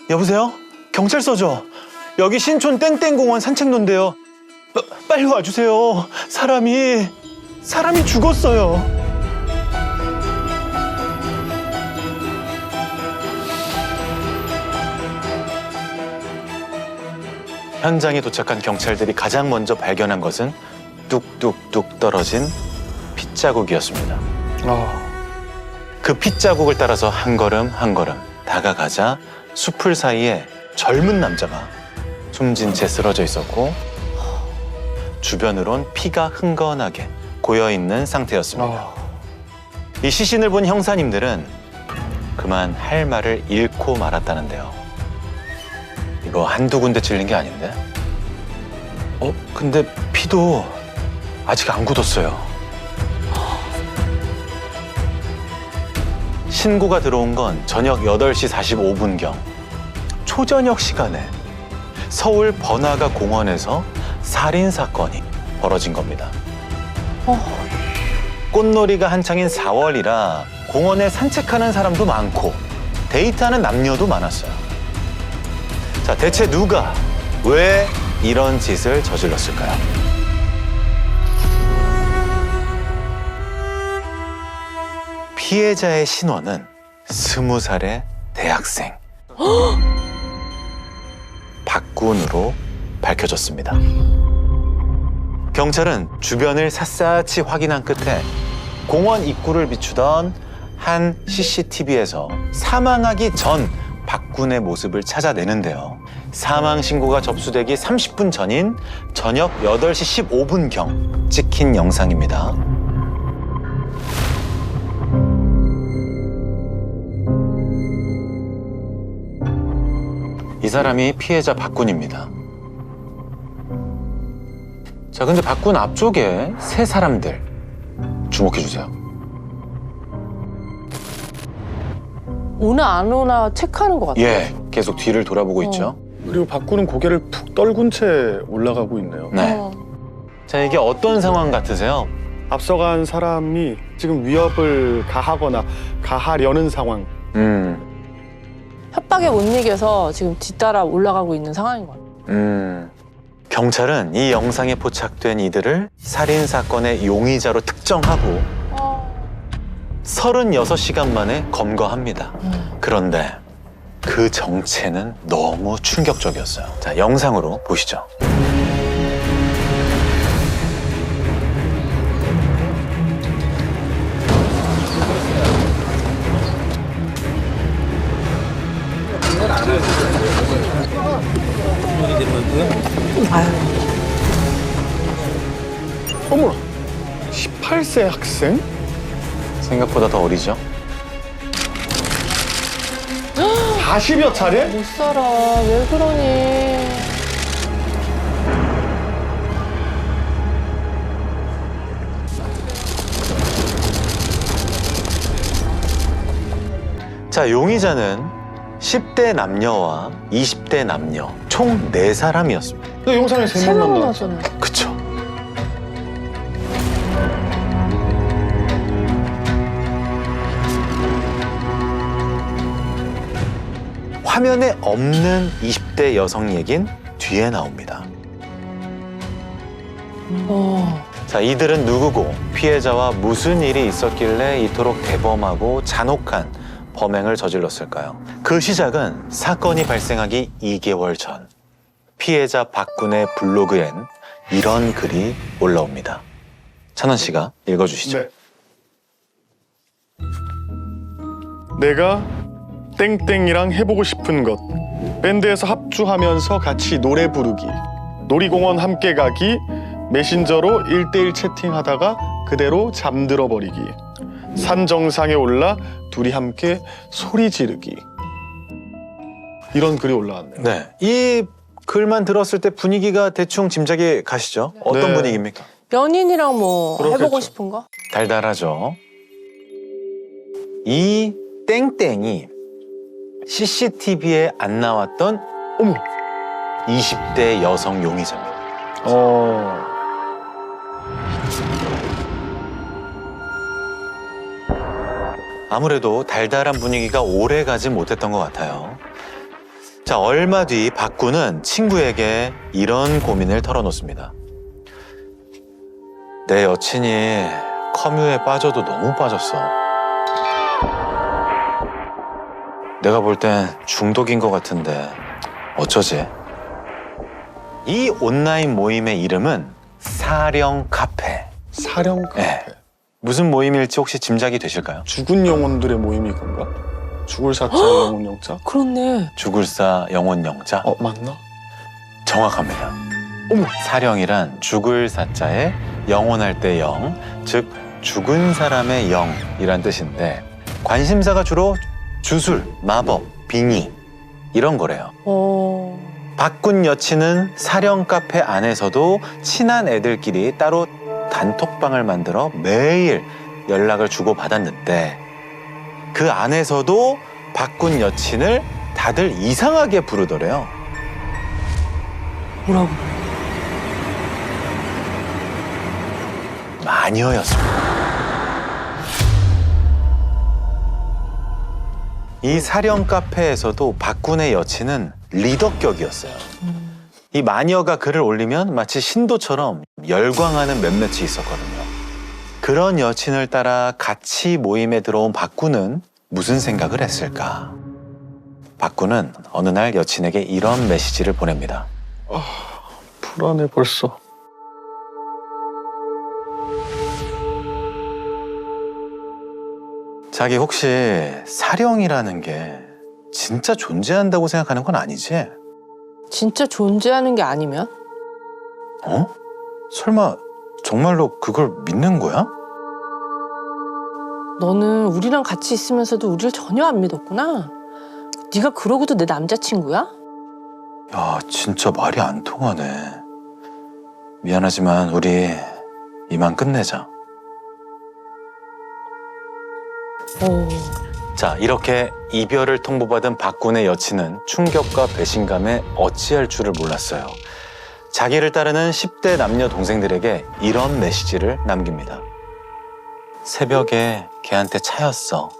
여보세요? 경찰서죠? 여기 신촌 땡땡공원 산책로인데요. 빨리 와주세요. 사람이 죽었어요. 현장에 도착한 경찰들이 가장 먼저 발견한 것은 뚝뚝뚝 떨어진 핏자국이었습니다. 그 핏자국을 따라서 한 걸음 한 걸음 다가가자 수풀 사이에 젊은 남자가 숨진 채 쓰러져 있었고 주변으론 피가 흥건하게 고여있는 상태였습니다. 이 시신을 본 형사님들은 그만 할 말을 잃고 말았다는데요. 이거 한두 군데 찔린 게 아닌데? 근데 피도 아직 안 굳었어요. 신고가 들어온 건 저녁 8시 45분경. 초저녁 시간에 서울 번화가 공원에서 살인 사건이 벌어진 겁니다. 꽃놀이가 한창인 4월이라 공원에 산책하는 사람도 많고 데이트하는 남녀도 많았어요. 자, 대체 누가 왜 이런 짓을 저질렀을까요? 피해자의 신원은 20살의 대학생 박군으로 밝혀졌습니다. 경찰은 주변을 샅샅이 확인한 끝에 공원 입구를 비추던 한 CCTV에서 사망하기 전 박군의 모습을 찾아내는데요. 사망 신고가 접수되기 30분 전인 저녁 8시 15분경 찍힌 영상입니다. 이 사람이 피해자 박군입니다. 자, 근데 박군 앞쪽에 세 사람들 주목해 주세요. 오나 안 오나 체크하는 것 같아요. 예, 계속 뒤를 돌아보고 있죠. 그리고 박구는 고개를 푹 떨군 채 올라가고 있네요. 네. 자, 이게 어떤 상황 같으세요? 앞서간 사람이 지금 위협을 가하거나 가하려는 상황. 협박에 못 이겨서 지금 뒤따라 올라가고 있는 상황인 것 같아요. 경찰은 이 영상에 포착된 이들을 살인 사건의 용의자로 특정하고 36시간 만에 검거합니다. 그런데 그 정체는 너무 충격적이었어요. 자, 영상으로 보시죠. 어머, 18세 학생? 생각보다 더 어리죠? 40여 차례? 못 살아. 왜 그러니. 자, 용의자는 10대 남녀와 20대 남녀 총 4사람이었습니다. 그 영상에 3명만 나왔어. 나왔잖아요. 그쵸? 화면에 없는 20대 여성 얘긴 뒤에 나옵니다. 자, 이들은 누구고 피해자와 무슨 일이 있었길래 이토록 대범하고 잔혹한 범행을 저질렀을까요? 그 시작은 사건이 발생하기 2개월 전 피해자 박군의 블로그엔 이런 글이 올라옵니다. 찬원 씨가 읽어주시죠. 네. 내가 땡땡이랑 해보고 싶은 것. 밴드에서 합주하면서 같이 노래 부르기. 놀이공원 함께 가기. 메신저로 1대1 채팅하다가 그대로 잠들어 버리기. 산 정상에 올라 둘이 함께 소리 지르기. 이런 글이 올라왔네요. 네, 이 글만 들었을 때 분위기가 대충 짐작이 가시죠? 어떤 네. 분위기입니까? 연인이랑 뭐 그렇겠죠. 해보고 싶은 거? 달달하죠. 이 땡땡이 CCTV에 안 나왔던 어머. 20대 여성 용의자입니다. 아무래도 달달한 분위기가 오래 가지 못했던 것 같아요. 자, 얼마 뒤 박군은 친구에게 이런 고민을 털어놓습니다. 내 여친이 커뮤에 빠져도 너무 빠졌어. 내가 볼 땐 중독인 것 같은데 어쩌지? 이 온라인 모임의 이름은 사령 카페. 사령 카페. 네. 무슨 모임일지 혹시 짐작이 되실까요? 죽은 영혼들의 모임이 건가? 죽을 사자 영혼 영자? 그렇네. 죽을사 영혼 영자? 맞나? 정확합니다. 어머. 사령이란 죽을 사자에 영혼할 때 영, 즉 죽은 사람의 영이란 뜻인데 관심사가 주로 주술, 마법, 빙의 이런 거래요. 박군 여친은 사령 카페 안에서도 친한 애들끼리 따로 단톡방을 만들어 매일 연락을 주고받았는데 그 안에서도 박군 여친을 다들 이상하게 부르더래요. 뭐라고? 마녀였습니다. 이 사령 카페에서도 박군의 여친은 리더격이었어요. 이 마녀가 글을 올리면 마치 신도처럼 열광하는 몇몇이 있었거든요. 그런 여친을 따라 같이 모임에 들어온 박군은 무슨 생각을 했을까? 박군은 어느 날 여친에게 이런 메시지를 보냅니다. 불안해 벌써. 자기 혹시 사령이라는 게 진짜 존재한다고 생각하는 건 아니지? 진짜 존재하는 게 아니면? 어? 설마 정말로 그걸 믿는 거야? 너는 우리랑 같이 있으면서도 우리를 전혀 안 믿었구나. 네가 그러고도 내 남자친구야? 야, 진짜 말이 안 통하네. 미안하지만 우리 이만 끝내자. 자, 이렇게 이별을 통보받은 박군의 여친은 충격과 배신감에 어찌할 줄을 몰랐어요. 자기를 따르는 10대 남녀 동생들에게 이런 메시지를 남깁니다. 새벽에 걔한테 차였어.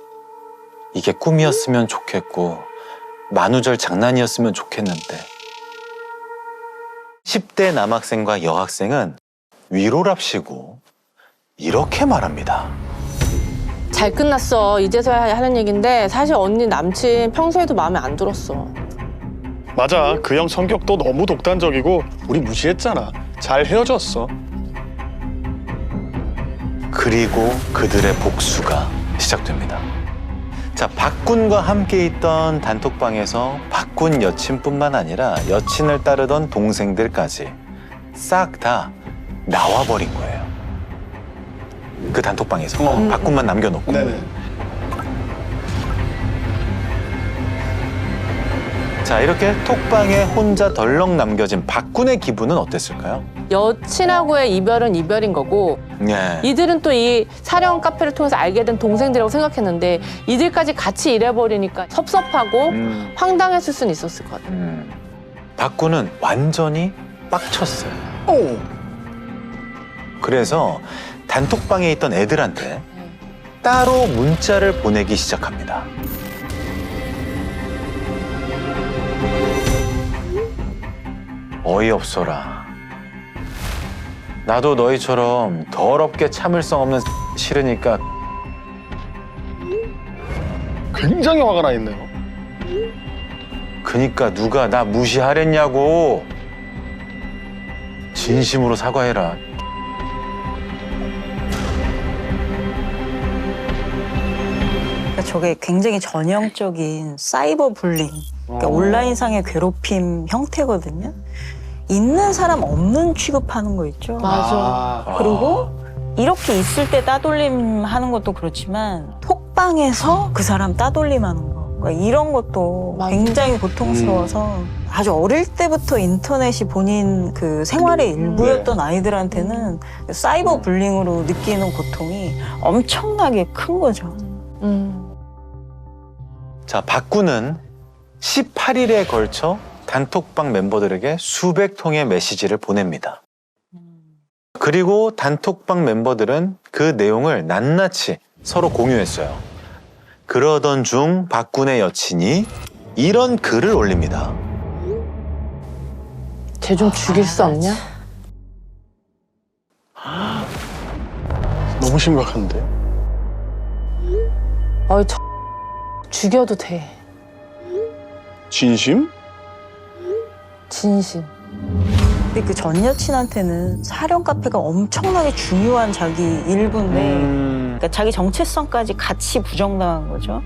이게 꿈이었으면 좋겠고 만우절 장난이었으면 좋겠는데. 10대 남학생과 여학생은 위로랍시고 이렇게 말합니다. 잘 끝났어. 이제서야 하는 얘긴데 사실 언니 남친 평소에도 마음에 안 들었어. 맞아. 그 형 성격도 너무 독단적이고 우리 무시했잖아. 잘 헤어졌어. 그리고 그들의 복수가 시작됩니다. 자, 박군과 함께 있던 단톡방에서 박군 여친뿐만 아니라 여친을 따르던 동생들까지 싹 다 나와버린 거예요. 그 단톡방에서 박군만 남겨놓고. 네네. 자, 이렇게 톡방에 혼자 덜렁 남겨진 박군의 기분은 어땠을까요? 여친하고의 이별은 이별인 거고 네. 이들은 또 이 사령 카페를 통해서 알게 된 동생들이라고 생각했는데 이들까지 같이 잃어버리니까 섭섭하고 황당했을 수는 있었을 것 같아요. 박군은 완전히 빡쳤어요. 오. 그래서 단톡방에 있던 애들한테 따로 문자를 보내기 시작합니다. 어이없어라. 나도 너희처럼 더럽게 참을성 없는 싫으니까 굉장히 화가 나 있네요. 그니까 누가 나 무시하랬냐고. 진심으로 사과해라. 그러니까 저게 굉장히 전형적인 사이버 불링, 그러니까 온라인상의 괴롭힘 형태거든요. 있는 사람 없는 취급하는 거 있죠. 맞아. 그리고 이렇게 있을 때 따돌림 하는 것도 그렇지만 톡방에서 그 사람 따돌림 하는 거. 그러니까 이런 것도 맞아. 굉장히 고통스러워서 아주 어릴 때부터 인터넷이 본인 그 생활의 일부였던 아이들한테는 사이버 불링으로 느끼는 고통이 엄청나게 큰 거죠. 자, 박군은 18일에 걸쳐 단톡방 멤버들에게 수백 통의 메시지를 보냅니다. 그리고 단톡방 멤버들은 그 내용을 낱낱이 서로 공유했어요. 그러던 중 박군의 여친이 이런 글을 올립니다. 쟤 좀 죽일 수 없냐? 너무 심각한데. 죽여도 돼. 진심? 진심. 근데 그 전 여친한테는 사령 카페가 엄청나게 중요한 자기 일부인데 그러니까 자기 정체성까지 같이 부정당한 거죠.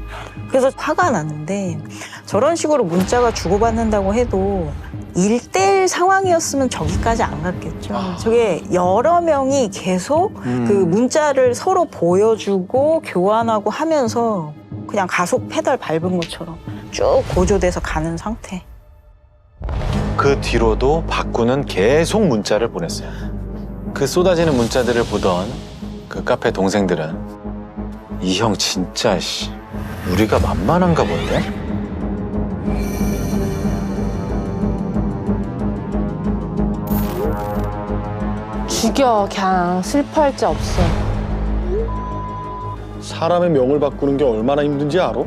그래서 화가 났는데 저런 식으로 문자가 주고받는다고 해도 1대1 상황이었으면 저기까지 안 갔겠죠. 저게 여러 명이 계속 그 문자를 서로 보여주고 교환하고 하면서 그냥 가속 페달 밟은 것처럼 쭉 고조돼서 가는 상태. 그 뒤로도 박구는 계속 문자를 보냈어요. 그 쏟아지는 문자들을 보던 그 카페 동생들은 이 형 진짜 우리가 만만한가 본데? 죽여. 그냥 슬퍼할 자 없어. 사람의 명을 바꾸는 게 얼마나 힘든지 알아?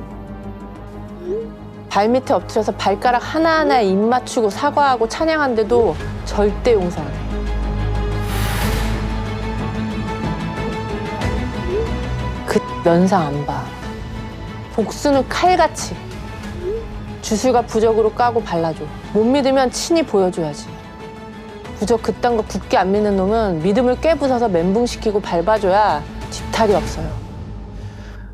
발밑에 엎드려서 발가락 하나하나에 입 맞추고 사과하고 찬양한데도 절대 용서 안 해. 그 면상 안 봐. 복수는 칼같이. 주술과 부적으로 까고 발라줘. 못 믿으면 친히 보여줘야지. 부적 그딴 거 굳게 안 믿는 놈은 믿음을 꿰부숴서 멘붕시키고 밟아줘야 뒤탈이 없어요.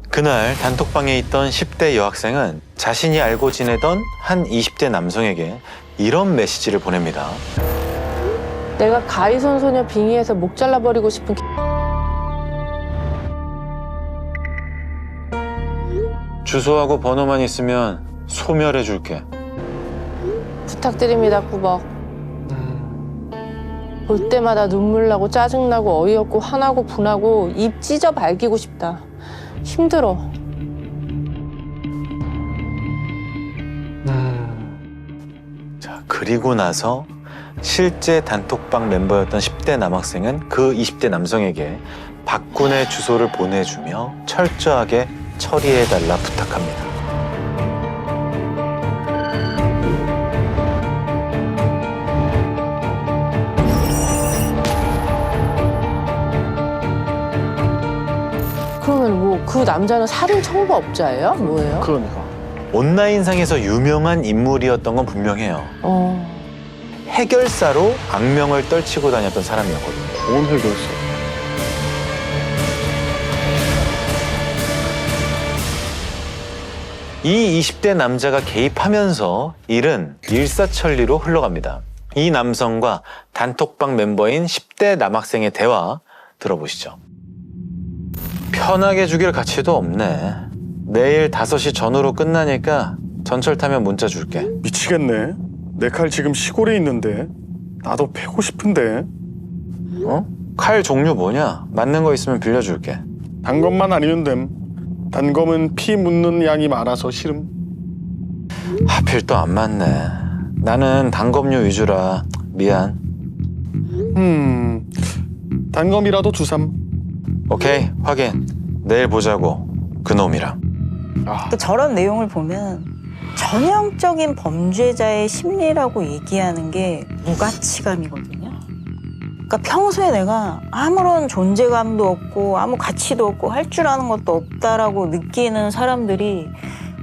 그날 단톡방에 있던 10대 여학생은 자신이 알고 지내던 한 20대 남성에게 이런 메시지를 보냅니다. 내가 가이손 소녀 빙의해서 목 잘라버리고 싶은 주소하고 번호만 있으면 소멸해줄게. 부탁드립니다, 꾸벅. 볼 때마다 눈물 나고 짜증나고 어이없고 화나고 분하고 입 찢어 발기고 싶다. 힘들어. 자, 그리고 나서 실제 단톡방 멤버였던 10대 남학생은 그 20대 남성에게 박군의 주소를 보내주며 철저하게 처리해달라 부탁합니다. 그러면 뭐 그 남자는 살인 청부업자예요? 뭐예요? 그러니까. 온라인상에서 유명한 인물이었던 건 분명해요. 해결사로 악명을 떨치고 다녔던 사람이었거든요. 뭔 해결사? 이 20대 남자가 개입하면서 일은 일사천리로 흘러갑니다. 이 남성과 단톡방 멤버인 10대 남학생의 대화 들어보시죠. 편하게 죽일 가치도 없네. 내일 5시 전후로 끝나니까 전철 타면 문자 줄게. 미치겠네. 내 칼 지금 시골에 있는데 나도 패고 싶은데. 어? 칼 종류 뭐냐? 맞는 거 있으면 빌려줄게. 단 것만 아니면 됨. 단검은 피 묻는 양이 많아서 싫음. 하필 또 안 맞네. 나는 단검류 위주라 미안. 단검이라도 주삼. 오케이, 확인. 내일 보자고. 그놈이랑. 또 저런 내용을 보면 전형적인 범죄자의 심리라고 얘기하는 게 무가치감이거든요. 그러니까 평소에 내가 아무런 존재감도 없고 아무 가치도 없고 할 줄 아는 것도 없다라고 느끼는 사람들이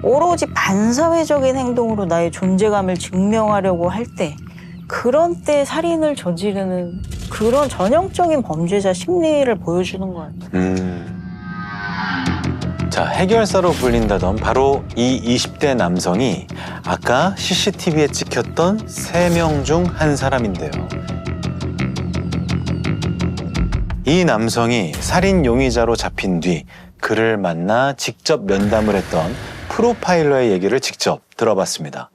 오로지 반사회적인 행동으로 나의 존재감을 증명하려고 할 때 그런 때 살인을 저지르는 그런 전형적인 범죄자 심리를 보여주는 것 같아요. 자, 해결사로 불린다던 바로 이 20대 남성이 아까 CCTV에 찍혔던 3명 중 한 사람인데요. 이 남성이 살인 용의자로 잡힌 뒤 그를 만나 직접 면담을 했던 프로파일러의 얘기를 직접 들어봤습니다.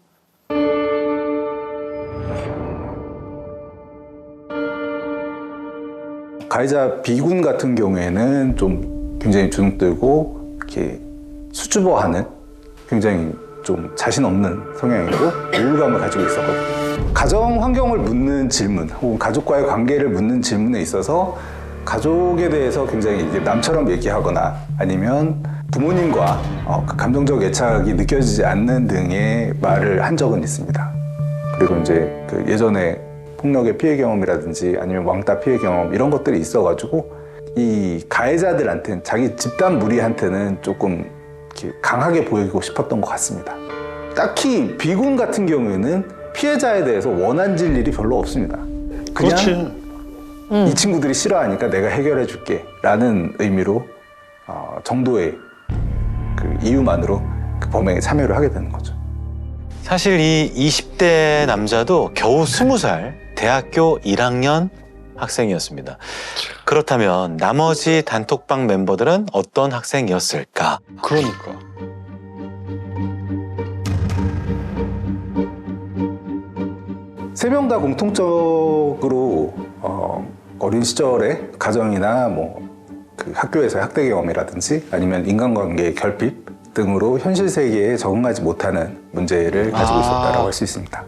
가해자 B군 같은 경우에는 좀 굉장히 주눅들고 이렇게 수줍어하는 굉장히 좀 자신 없는 성향이고 우울감을 가지고 있었거든요. 가정 환경을 묻는 질문 혹은 가족과의 관계를 묻는 질문에 있어서 가족에 대해서 굉장히 이제 남처럼 얘기하거나 아니면 부모님과 그 감정적 애착이 느껴지지 않는 등의 말을 한 적은 있습니다. 그리고 이제 그 예전에 폭력의 피해 경험이라든지 아니면 왕따 피해 경험 이런 것들이 있어가지고 이 가해자들한테는 자기 집단 무리한테는 조금 이렇게 강하게 보이고 싶었던 것 같습니다. 딱히 비군 같은 경우에는 피해자에 대해서 원한질 일이 별로 없습니다. 그냥 그렇지. 이 친구들이 싫어하니까 내가 해결해 줄게 라는 의미로 정도의 그 이유만으로 그 범행에 참여를 하게 되는 거죠. 사실 이 20대 남자도 겨우 20살 대학교 1학년 학생이었습니다. 그렇다면 나머지 단톡방 멤버들은 어떤 학생이었을까? 그러니까. 세 명 다 공통적으로 어린 시절에 가정이나 뭐 그 학교에서 학대 경험이라든지 아니면 인간관계의 결핍 등으로 현실 세계에 적응하지 못하는 문제를 가지고 있었다라고 할 수 있습니다.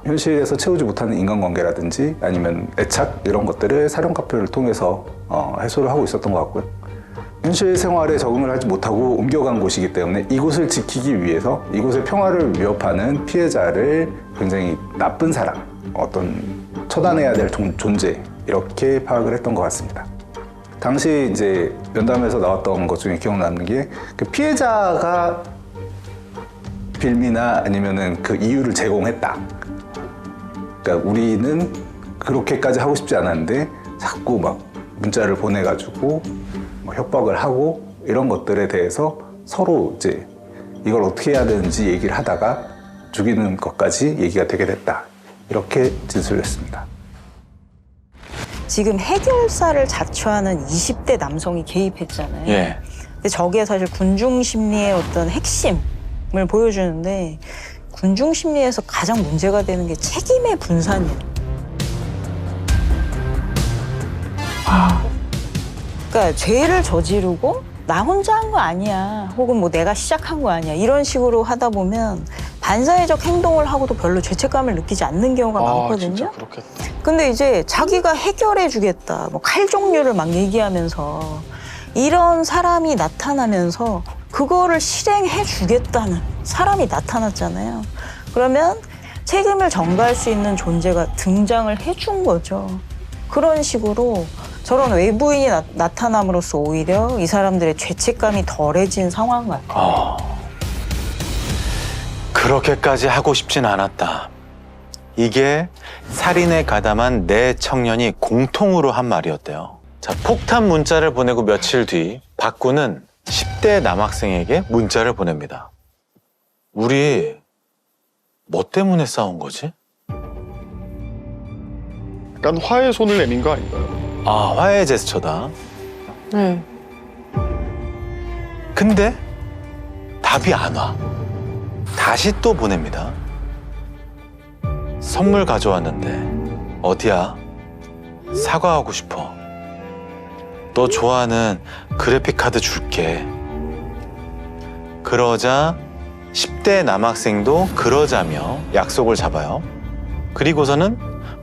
현실에서 채우지 못하는 인간관계라든지 아니면 애착 이런 것들을 사령 카페를 통해서 해소를 하고 있었던 것 같고요. 현실 생활에 적응을 하지 못하고 옮겨간 곳이기 때문에 이곳을 지키기 위해서 이곳의 평화를 위협하는 피해자를 굉장히 나쁜 사람, 어떤 처단해야 될 존재 이렇게 파악을 했던 것 같습니다. 당시 이제 면담에서 나왔던 것 중에 기억나는 게 그 피해자가 빌미나 아니면은 그 이유를 제공했다. 그러니까 우리는 그렇게까지 하고 싶지 않았는데 자꾸 막 문자를 보내가지고 뭐 협박을 하고 이런 것들에 대해서 서로 이제 이걸 어떻게 해야 되는지 얘기를 하다가 죽이는 것까지 얘기가 되게 됐다. 이렇게 진술했습니다. 지금 해결사를 자처하는 20대 남성이 개입했잖아요. 예. 근데 저게 사실 군중 심리의 어떤 핵심을 보여주는데 군중 심리에서 가장 문제가 되는 게 책임의 분산이에요. 그러니까 죄를 저지르고 나 혼자 한 거 아니야, 혹은 뭐 내가 시작한 거 아니야 이런 식으로 하다 보면 반사회적 행동을 하고도 별로 죄책감을 느끼지 않는 경우가 많거든요. 진짜 그렇겠다. 근데 이제 자기가 해결해 주겠다, 뭐 칼 종류를 막 얘기하면서 이런 사람이 나타나면서 그거를 실행해 주겠다는 사람이 나타났잖아요. 그러면 책임을 전가할 수 있는 존재가 등장을 해준 거죠. 그런 식으로 저런 외부인이 나타남으로써 오히려 이 사람들의 죄책감이 덜해진 상황 같아요. 그렇게까지 하고 싶진 않았다. 이게 살인에 가담한 네 청년이 공통으로 한 말이었대요. 자, 폭탄 문자를 보내고 며칠 뒤 박군은 10대 남학생에게 문자를 보냅니다. 우리 뭐 때문에 싸운 거지? 약간 화해 손을 내민 거 아닌가요? 아, 화해 제스처다. 네. 근데 답이 안 와. 다시 또 보냅니다. 선물 가져왔는데 어디야? 사과하고 싶어. 너 좋아하는 그래픽카드 줄게. 그러자 10대 남학생도 그러자며 약속을 잡아요. 그리고서는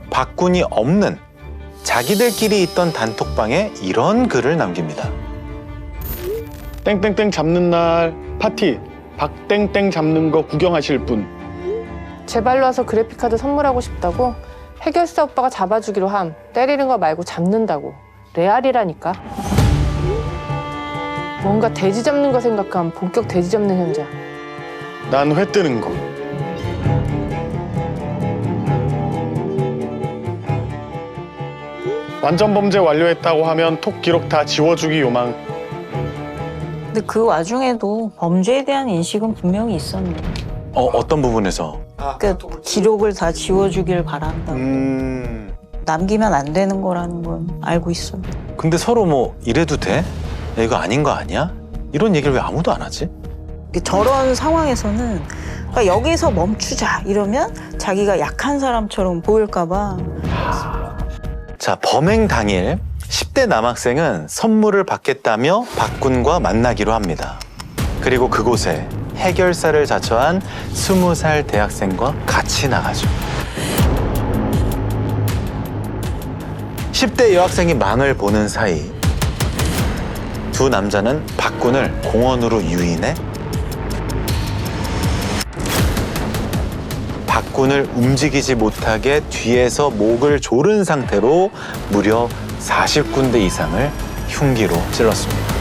박군이 없는 자기들끼리 있던 단톡방에 이런 글을 남깁니다. 땡땡땡 잡는 날 파티. 박땡땡 잡는 거 구경하실 분. 제발로 와서 그래픽카드 선물하고 싶다고 해결사 오빠가 잡아주기로 함. 때리는 거 말고 잡는다고. 레알이라니까. 뭔가 돼지 잡는 거 생각하면 본격 돼지 잡는 현장. 난 회 뜨는 거. 완전 범죄 완료했다고 하면 톡 기록 다 지워주기 요망. 근데 그 와중에도 범죄에 대한 인식은 분명히 있었네요. 어떤 부분에서? 그러니까 기록을 다 지워주길 바란다. 남기면 안 되는 거라는 건 알고 있어요. 근데 서로 뭐 이래도 돼? 야, 이거 아닌 거 아니야? 이런 얘기를 왜 아무도 안 하지? 저런 상황에서는 그러니까 여기서 멈추자 이러면 자기가 약한 사람처럼 보일까 봐. 자, 범행 당일 10대 남학생은 선물을 받겠다며 박군과 만나기로 합니다. 그리고 그곳에 해결사를 자처한 20살 대학생과 같이 나가죠. 10대 여학생이 망을 보는 사이 두 남자는 박군을 공원으로 유인해 박군을 움직이지 못하게 뒤에서 목을 조른 상태로 무려 40군데 이상을 흉기로 찔렀습니다.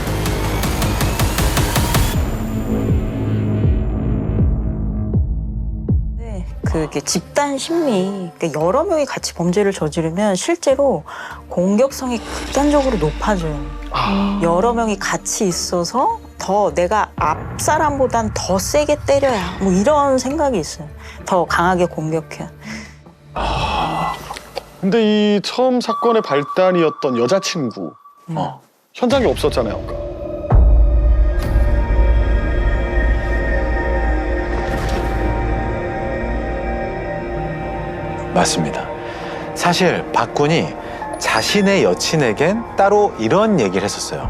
그게 집단 심리, 그러니까 여러 명이 같이 범죄를 저지르면 실제로 공격성이 극단적으로 높아져요. 여러 명이 같이 있어서 더 내가 앞 사람보단 더 세게 때려야 뭐 이런 생각이 있어요. 더 강하게 공격해야. 근데 이 처음 사건의 발단이었던 여자친구 현장에 없었잖아요. 아까. 맞습니다. 사실 박군이 자신의 여친에겐 따로 이런 얘기를 했었어요.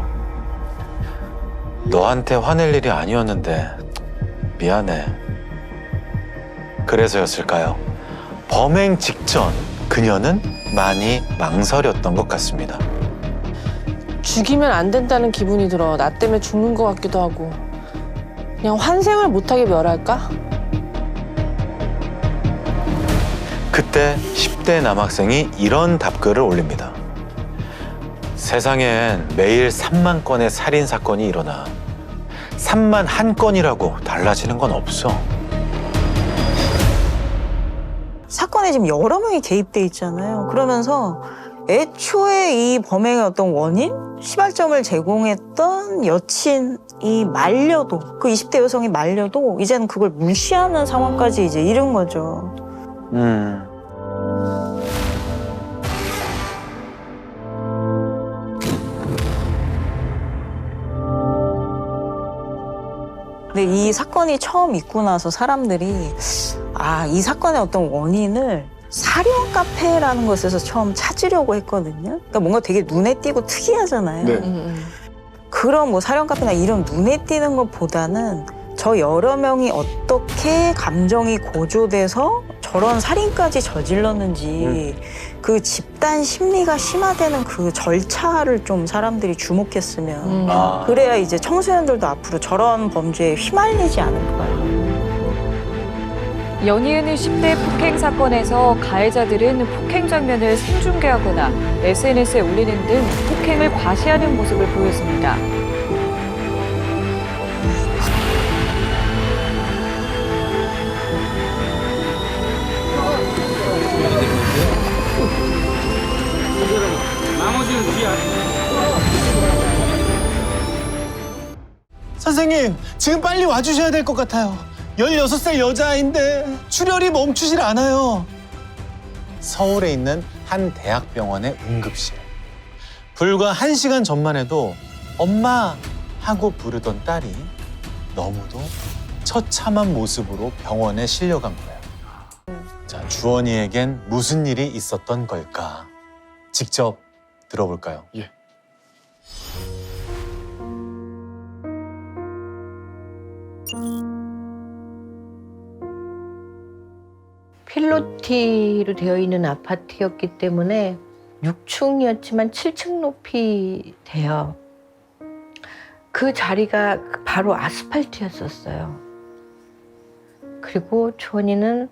너한테 화낼 일이 아니었는데 미안해. 그래서였을까요? 범행 직전 그녀는 많이 망설였던 것 같습니다. 죽이면 안 된다는 기분이 들어. 나 때문에 죽는 것 같기도 하고. 그냥 환생을 못하게 멸할까? 그때 10대 남학생이 이런 답글을 올립니다. 세상엔 매일 3만 건의 살인 사건이 일어나 3만 한 건이라고 달라지는 건 없어. 사건에 지금 여러 명이 개입돼 있잖아요. 그러면서 애초에 이 범행의 어떤 원인, 시발점을 제공했던 여친이 말려도, 그 20대 여성이 말려도 이제는 그걸 무시하는 상황까지 이제 이른 거죠. 근데 이 사건이 처음 있고 나서 사람들이 이 사건의 어떤 원인을 사령 카페라는 것에서 처음 찾으려고 했거든요. 그러니까 뭔가 되게 눈에 띄고 특이하잖아요. 네. 그런 뭐 사령 카페나 이런 눈에 띄는 것보다는 저 여러 명이 어떻게 감정이 고조돼서 저런 살인까지 저질렀는지 그 집단 심리가 심화되는 그 절차를 좀 사람들이 주목했으면 그래야 이제 청소년들도 앞으로 저런 범죄에 휘말리지 않을 거예요. 연이은 10대 폭행 사건에서 가해자들은 폭행 장면을 생중계하거나 SNS에 올리는 등 폭행을 과시하는 모습을 보였습니다. 선생님, 지금 빨리 와주셔야 될 것 같아요. 16살 여자아이인데 출혈이 멈추질 않아요. 서울에 있는 한 대학병원의 응급실. 불과 1시간 전만 해도 엄마 하고 부르던 딸이 너무도 처참한 모습으로 병원에 실려간 거예요. 자, 주원이에겐 무슨 일이 있었던 걸까? 직접 들어볼까요? 예. 필로티로 되어 있는 아파트였기 때문에 6층이었지만 7층 높이 돼요. 그 자리가 바로 아스팔트였었어요. 그리고 주원이는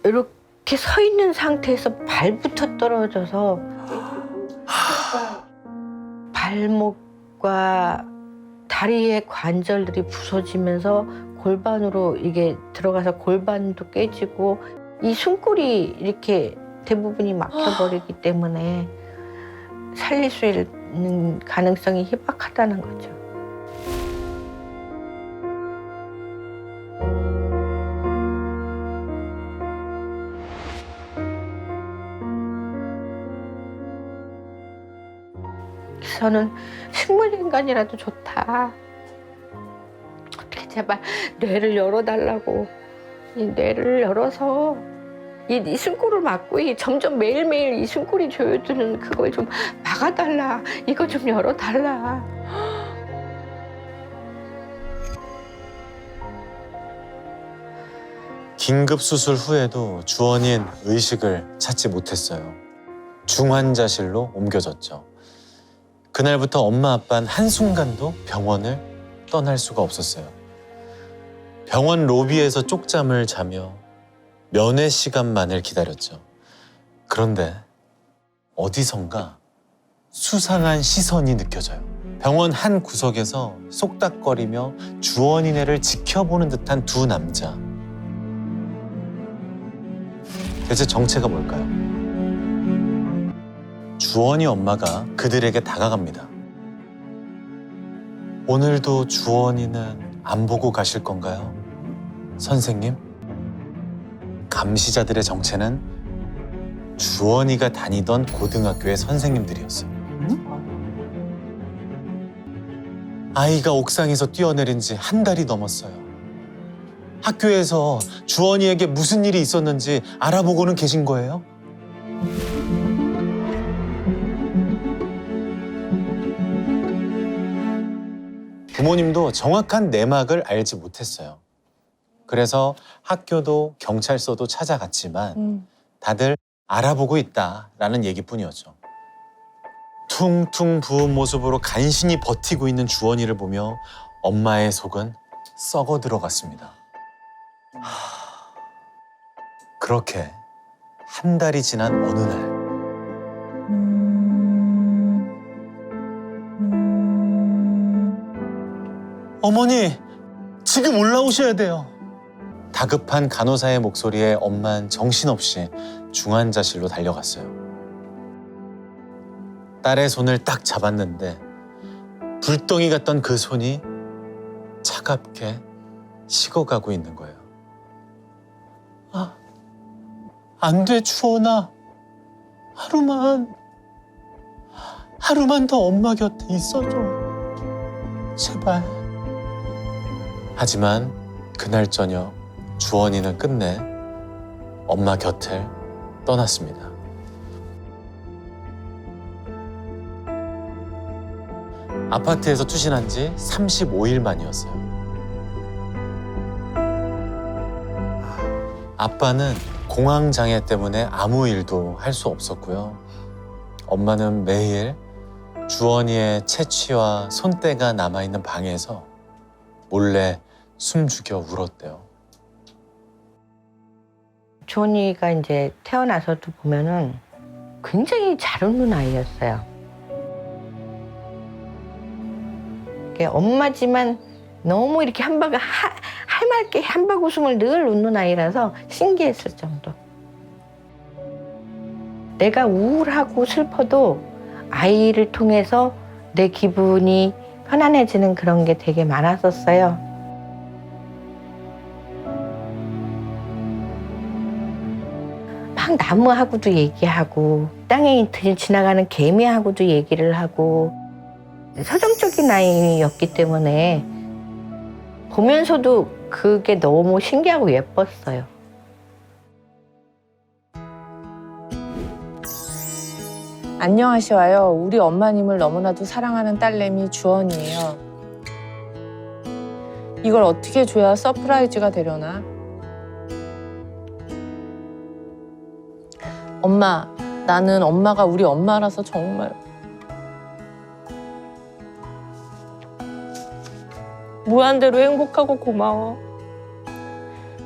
이렇게 서 있는 상태에서 발부터 떨어져서 발목과 다리의 관절들이 부서지면서 골반으로 이게 들어가서 골반도 깨지고 이 숨골이 이렇게 대부분이 막혀버리기 때문에 살릴 수 있는 가능성이 희박하다는 거죠. 저는 식물인간이라도 좋다. 어떻게 제발 뇌를 열어달라고. 이 뇌를 열어서 이 숨골을 막고 점점 매일매일 이 숨골이 조여드는 그걸 좀 막아달라. 이거 좀 열어달라. 긴급 수술 후에도 주원이는 의식을 찾지 못했어요. 중환자실로 옮겨졌죠. 그날부터 엄마 아빠는 한순간도 병원을 떠날 수가 없었어요. 병원 로비에서 쪽잠을 자며 면회 시간만을 기다렸죠. 그런데 어디선가 수상한 시선이 느껴져요. 병원 한 구석에서 쏙닥거리며 주원이네를 지켜보는 듯한 두 남자. 대체 정체가 뭘까요? 주원이 엄마가 그들에게 다가갑니다. 오늘도 주원이는 안 보고 가실 건가요? 선생님? 감시자들의 정체는 주원이가 다니던 고등학교의 선생님들이었어요. 아이가 옥상에서 뛰어내린 지 한 달이 넘었어요. 학교에서 주원이에게 무슨 일이 있었는지 알아보고는 계신 거예요? 부모님도 정확한 내막을 알지 못했어요. 그래서 학교도 경찰서도 찾아갔지만 다들 알아보고 있다라는 얘기뿐이었죠. 퉁퉁 부은 모습으로 간신히 버티고 있는 주원이를 보며 엄마의 속은 썩어 들어갔습니다. 그렇게 한 달이 지난 어느 날 어머니, 지금 올라오셔야 돼요. 다급한 간호사의 목소리에 엄마는 정신없이 중환자실로 달려갔어요. 딸의 손을 딱 잡았는데 불덩이 같던 그 손이 차갑게 식어가고 있는 거예요. 안 돼, 주원아. 하루만 더 엄마 곁에 있어줘. 제발. 하지만 그날 저녁 주원이는 끝내 엄마 곁을 떠났습니다. 아파트에서 투신한 지 35일 만이었어요. 아빠는 공황장애 때문에 아무 일도 할 수 없었고요. 엄마는 매일 주원이의 채취와 손때가 남아있는 방에서 몰래 숨죽여 울었대요. 주원이가 이제 태어나서도 보면은 굉장히 잘 웃는 아이였어요. 엄마지만 너무 이렇게 할맑게 한박 웃음을 늘 웃는 아이라서 신기했을 정도. 내가 우울하고 슬퍼도 아이를 통해서 내 기분이 편안해지는 그런 게 되게 많았었어요. 막 나무하고도 얘기하고 땅에 지나가는 개미하고도 얘기를 하고 서정적인 아이였기 때문에 보면서도 그게 너무 신기하고 예뻤어요. 안녕하셔요. 우리 엄마님을 너무나도 사랑하는 딸내미 주원이에요. 이걸 어떻게 줘야 서프라이즈가 되려나? 엄마, 나는 엄마가 우리 엄마라서 정말 무한대로 행복하고 고마워.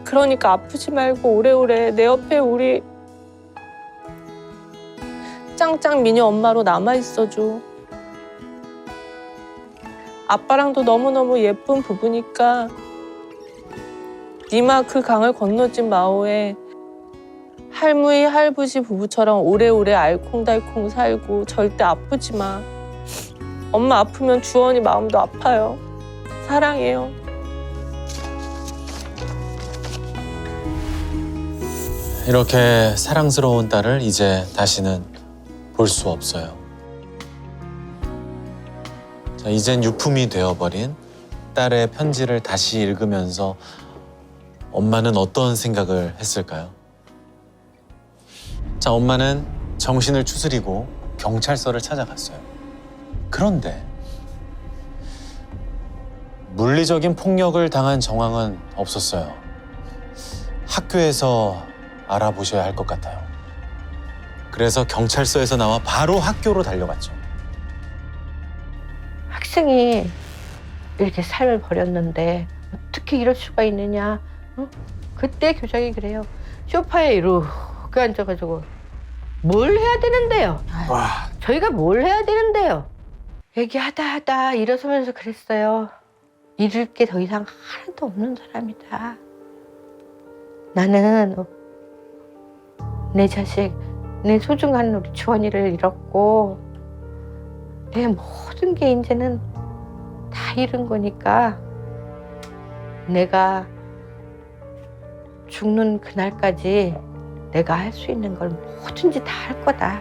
그러니까 아프지 말고 오래오래 내 옆에 우리 짱짱 미녀 엄마로 남아있어줘. 아빠랑도 너무너무 예쁜 부부니까 니마 그 강을 건너진 마오에 할머니 할부지 부부처럼 오래오래 알콩달콩 살고 절대 아프지 마. 엄마 아프면 주원이 마음도 아파요. 사랑해요. 이렇게 사랑스러운 딸을 이제 다시는 볼 수 없어요. 자, 이젠 유품이 되어버린 딸의 편지를 다시 읽으면서 엄마는 어떤 생각을 했을까요? 자, 엄마는 정신을 추스리고 경찰서를 찾아갔어요. 그런데 물리적인 폭력을 당한 정황은 없었어요. 학교에서 알아보셔야 할 것 같아요. 그래서 경찰서에서 나와 바로 학교로 달려갔죠. 학생이 이렇게 삶을 버렸는데 어떻게 이럴 수가 있느냐. 그때 교장이 그래요. 소파에 이렇게 앉아가지고 뭘 해야 되는데요? 저희가 뭘 해야 되는데요? 얘기하다 일어서면서 그랬어요. 잃을 게 더 이상 하나도 없는 사람이다. 나는 내 자식, 내 소중한 우리 주원이를 잃었고 내 모든 게 이제는 다 잃은 거니까 내가 죽는 그날까지 내가 할 수 있는 걸 뭐든지 다 할 거다.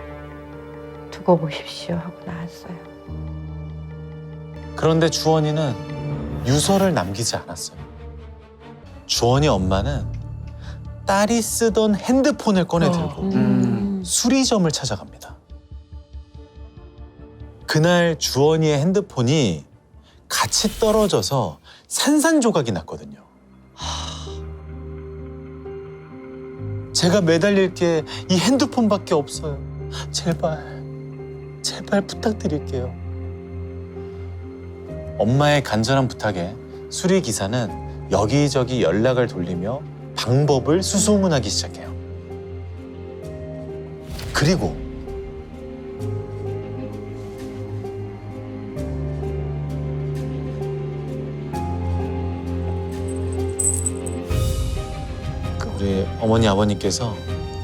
두고 보십시오 하고 나왔어요. 그런데 주원이는 유서를 남기지 않았어요. 주원이 엄마는 딸이 쓰던 핸드폰을 꺼내 들고 수리점을 찾아갑니다. 그날 주원이의 핸드폰이 같이 떨어져서 산산조각이 났거든요. 제가 매달릴 게 이 핸드폰밖에 없어요. 제발 부탁드릴게요. 엄마의 간절한 부탁에 수리기사는 여기저기 연락을 돌리며 방법을 수소문하기 시작해요. 그리고 우리 어머니 아버님께서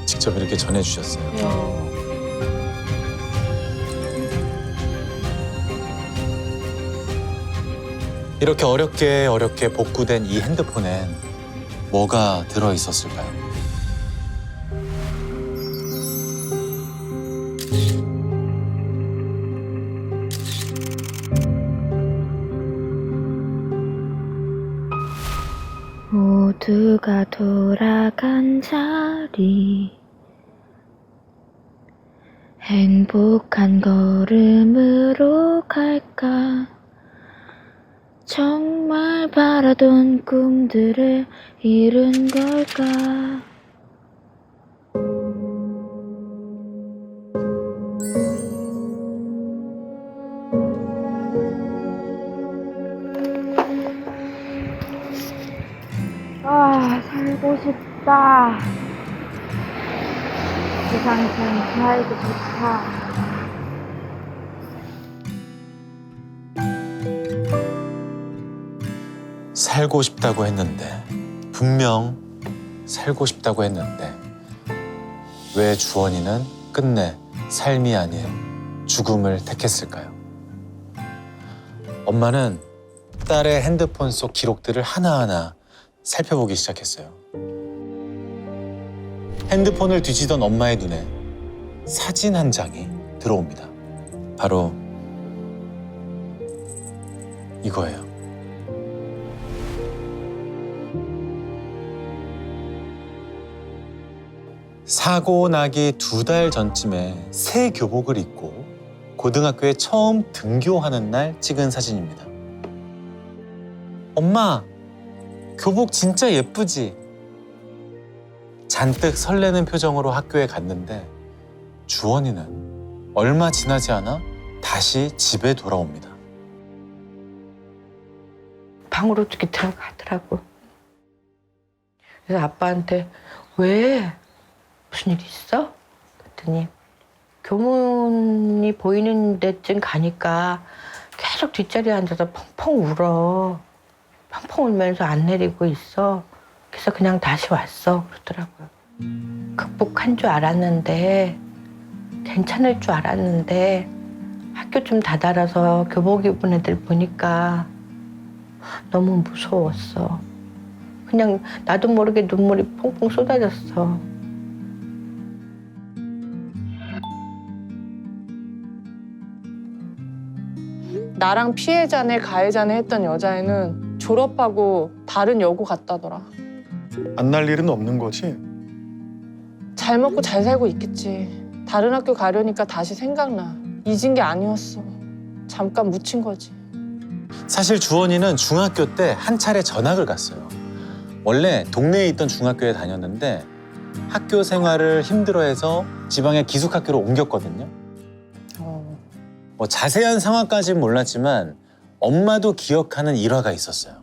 직접 이렇게 전해주셨어요. 이렇게 어렵게 복구된 이 핸드폰엔 뭐가 들어있었을까요? 모두가 돌아간 자리 행복한 걸음으로 갈까 정말 바라던 꿈들을 이룬 걸까 살고 싶다. 세상 참 살기 좋다. 살고 싶다고 했는데, 분명 살고 싶다고 했는데 왜 주원이는 끝내 삶이 아닌 죽음을 택했을까요? 엄마는 딸의 핸드폰 속 기록들을 하나하나 살펴보기 시작했어요. 핸드폰을 뒤지던 엄마의 눈에 사진 한 장이 들어옵니다. 바로 이거예요. 사고 나기 2달 전쯤에 새 교복을 입고 고등학교에 처음 등교하는 날 찍은 사진입니다. 엄마, 교복 진짜 예쁘지? 잔뜩 설레는 표정으로 학교에 갔는데 주원이는 얼마 지나지 않아 다시 집에 돌아옵니다. 방으로 어떻게 들어가더라고. 그래서 아빠한테 왜? 무슨 일 있어? 그랬더니 교문이 보이는 데쯤 가니까 계속 뒷자리에 앉아서 펑펑 울어. 펑펑 울면서 안 내리고 있어. 그래서 그냥 다시 왔어. 그러더라고요. 극복한 줄 알았는데 괜찮을 줄 알았는데 학교 좀 다다라서 교복 입은 애들 보니까 너무 무서웠어. 그냥 나도 모르게 눈물이 퐁퐁 쏟아졌어. 나랑 피해자네 가해자네 했던 여자애는 졸업하고 다른 여고 갔다더라. 안 날 일은 없는 거지? 잘 먹고 잘 살고 있겠지. 다른 학교 가려니까 다시 생각나. 잊은 게 아니었어. 잠깐 묻힌 거지. 사실 주원이는 중학교 때 한 차례 전학을 갔어요. 원래 동네에 있던 중학교에 다녔는데 학교 생활을 힘들어해서 지방의 기숙학교로 옮겼거든요. 뭐 자세한 상황까지는 몰랐지만 엄마도 기억하는 일화가 있었어요.